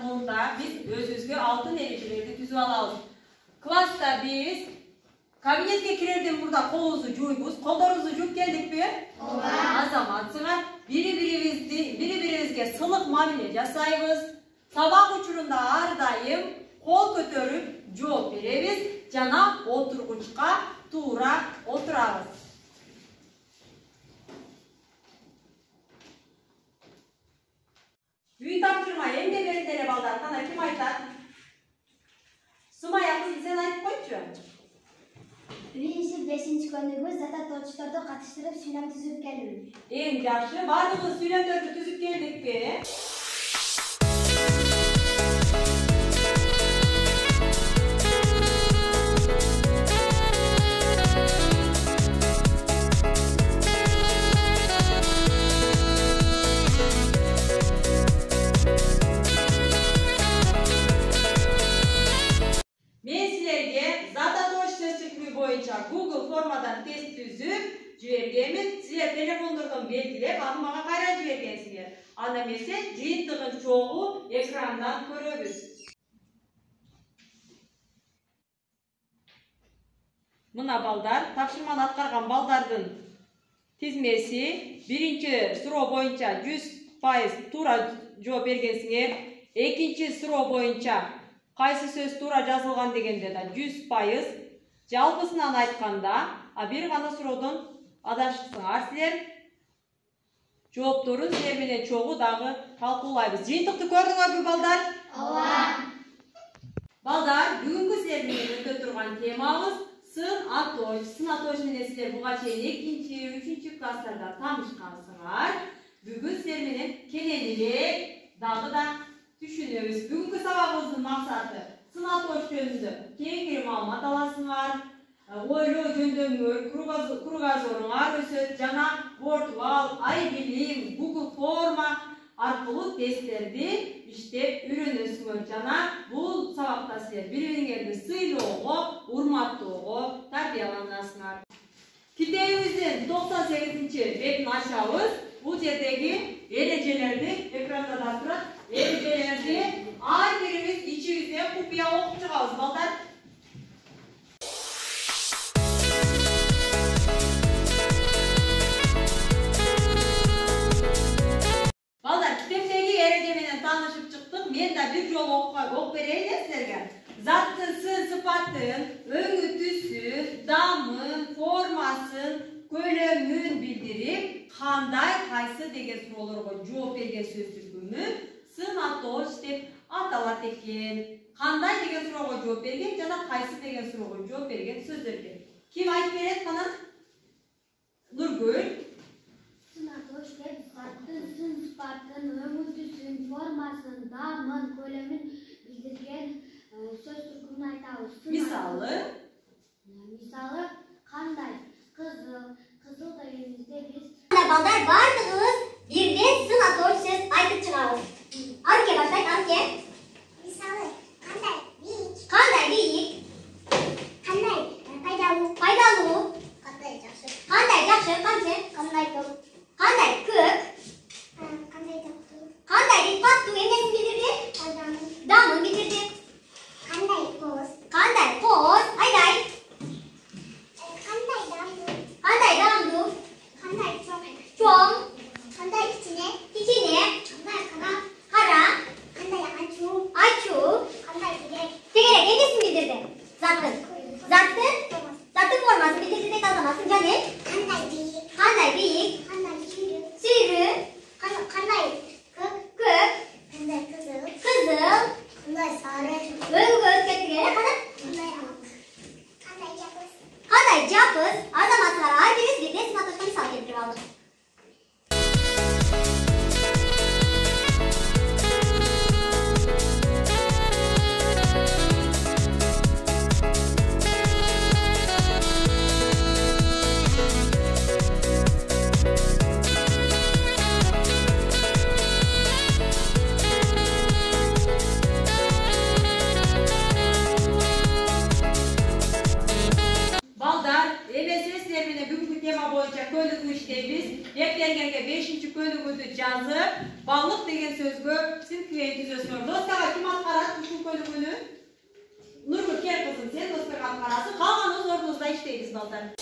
Bunda biz özümüzge altın erişelerdi tüzüp alabız. Klasta biz kabinetke kirerden burada kolunuzu juybuz. Kollarınızı juyup geldik mi? Azamatsına biri-birimizge sılık mamile jasayбыз. Sabah uçurunda ardayım kol kötörüp жооп беребиz. Жана отургучка туура отурабыз. Үй тапшырма эмне бериндере балдар? Кана ким айтат? Сымая кыз сен айтып койчу. Биринчи 5-көнүгү зататочторду катыштырып сүйлөм түзүп келдим. Эң жакшы, бардыгыбыз сүйлөмдөрдү түзүп келдикпи? Google formadan test түзүп жибергенмин. Силер телефондордон белгилеп, аны мага кайра жибергенсиңер. Анда эмесе жыйынтыгын чогуу экрандан көрөбүз. Мына балдар, тапшырманы аткарган балдардын тизмеси. Биринчи суроо боюнча 100% туура жооп бергенсиңер. Экинчи суроо боюнча кайсы сөз туура жазылган дегенде да 100%. Жалпысынан айтканда, бир гана суроодон адаштыңар силер. Жоопторун силер менен чогуу дагы талкуулайбыз. Жыйынтыкты көрдүңөрбү балдар? Ооба. Балдар, бүгүнкү силер менен өтө турган темабыз сын атош. Сын атош менен силер буга чейин 2-3 класстарда таанышкансыңар. Бүгүн силер менен кененирээк дагы да түшүнөбүз. Бүгүнкү сабагыбыздын максаты сын атош жөнүндө кеңири маалымат аласыңар, ойлоо жөндөмүңөр, кругозоруңар өсөт жана вортвал, ай билим, Google форма аркылуу тесттерди иштеп үйрөнөсүңөр жана бул сабакта силер бири-бириңерди сыйлоого, урматтоого тарбияланасыңар. Китебибиздин 98-бетин ачабыз. Бул жердеги эрежелерди экранда да турат. Эрежелерди ар бирибиз ичибизден купуя окуп чыгабыз, балдар. Балдар, китептеги эреже менен таанышып чыктык. Мен да бир жолу окуп берейин силерге. Заттын сын сыпатын, өңү түсүн, дамын, формасын, көлөмүн билдирип, кандай кайсы деген суроолорго жооп берген сөз түзүлгөнү сын атош деп аталат экен. Кандай деген суроого жооп берген жана кайсы деген суроого жооп берген сөздөр экен. Ким айтып берет кана? Нургүл. Сын атош деп заттын сын сыпатын, өңү түсүн, формасын, дамын, көлөмүн билдирген сөз түркүмүн айтабыз. Мисалы? Мисалы кандай? Кызыл дегенибизде биз балдар бардыгыбыз бирден сын атош сөз айтып чыгабыз. Анке баштайт, анке. мисалы кандай бийик, Кандай пайдалуу, кандай жакшы, канче, кандай көп, кандай көп, кандай тактуу, кандай рифаттуу эмнесин билдирди? Дамын билдирди. кандай кооз, айдай, кандай дамдуу, кандай кандай чоң, кандай кичине, кандай кара, кандай ачуу, кандай тегерек, эмнесин билдирди? Заттын формасын билдирди деп атамасың, жане? кандай бийик, Кандай бийик, сүйрүү, сүйрүү, кандай көк, көк, кандай кызыл, кызыл, кандай сары, өңгө өзгөрткүлөр, кандай ак, кандай жабыс, кандай жапыз, азаматтар ар бирибиз бирден сын атошко мисал келтирип алдык. Könügü işleyimiz. Defterlerine 5. könügüdü yazıp Баллық деген сөзгө синтфей түзөсүңөр. Доскага ким аткарат ушул бөлүгүнү? Нургүл кел кызым, сен доскага аткарасың. Калганыбыз ордубузда иштейбиз балдар.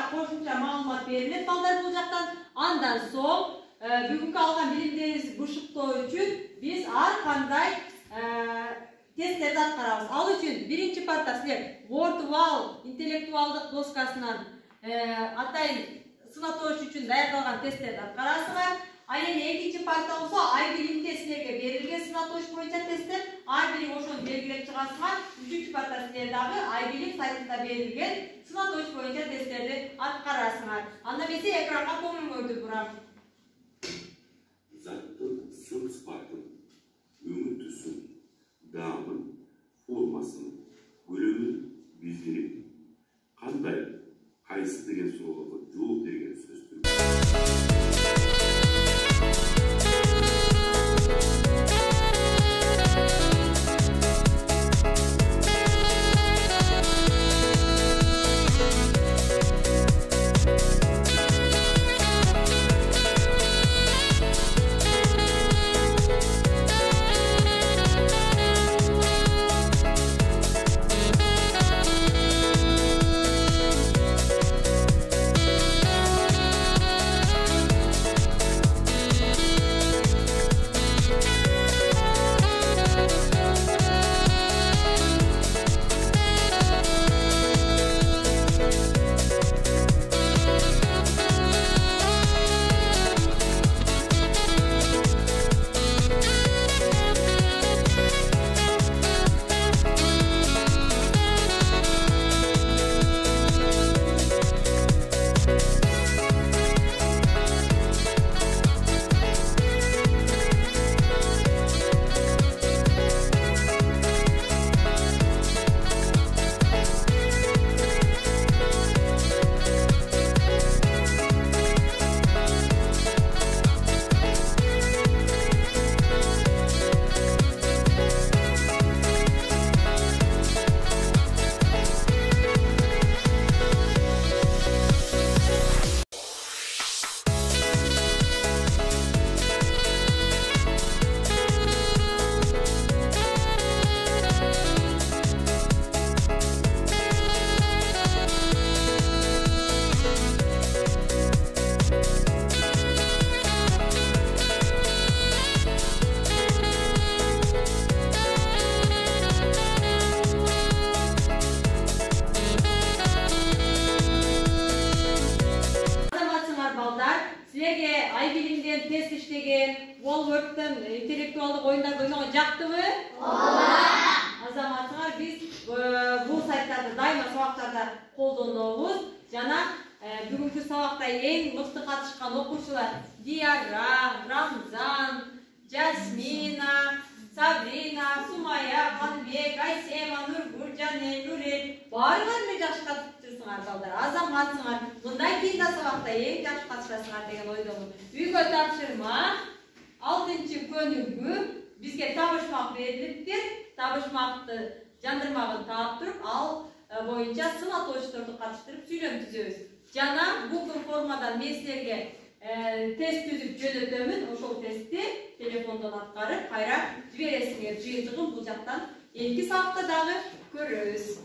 Qo'shimcha ma'lumot berilib, balдар bu jaqdan. Andan so'ng bugungi olgan bilimlaringizni bushiqtoo uchun biz har qanday testlarni atqaramiz. Al uchun birinchi parta sizlar Wordwall intellektuallik doskasidan atayin sınato'sh uchun tayyorlangan testlarni atqarasizlar. Aynen ikkinchi parta bo'lsa, ay bilimda sizlarga berilgan sınato'sh bo'yicha testlar, ay bilim o'shani belgilab chiqasizlar. Uchinchi parta sizlardagi ay bilim saytida berilgan sınato'sh bo'yicha testlarni atqarasizlar. Anda bize ekranga ko'ngil qo'yib turamiz. Zattın sın sıfatın, ümüntüsün, damın, formasının, bölümün bildirip, kanday, kaysı degen soruğa cevap bergen sözdür. Test işlegen, Wallwork'tan intellektuallık oyunlarda oynagan jaktımı? Azamatsыңар biz bu saytlarda daima sabaklarda kolданабыз. Жана бүгүнкү сабакта эң мыкты катышкан окуучулар Диара, Рамзан, Жасмина, Сабрина, Сумая, Канбек, Айсема, Нургүл, Жане, Нурел баарыңар эле жакшы катышасыңар балдар. Азаматсыңар. Мындан кийин да сабакта эң жакшы катышасыңар деген ойдомун. Үйгө тапшырма 6-күнүгү бизге табышмак берилиптир. Табышмакты жандырмагын таап туруп, ал боюнча сынатоочторду катыштырып сүйлөм түзөбүз. Жана Google формадан мен силерге тест түзүп жөнөтөмүн. Ошол тестти телефондон аткарып, кайра жибересиңер. Жыйынтыгын бул жактан 2 саатта дагы көрөбүз.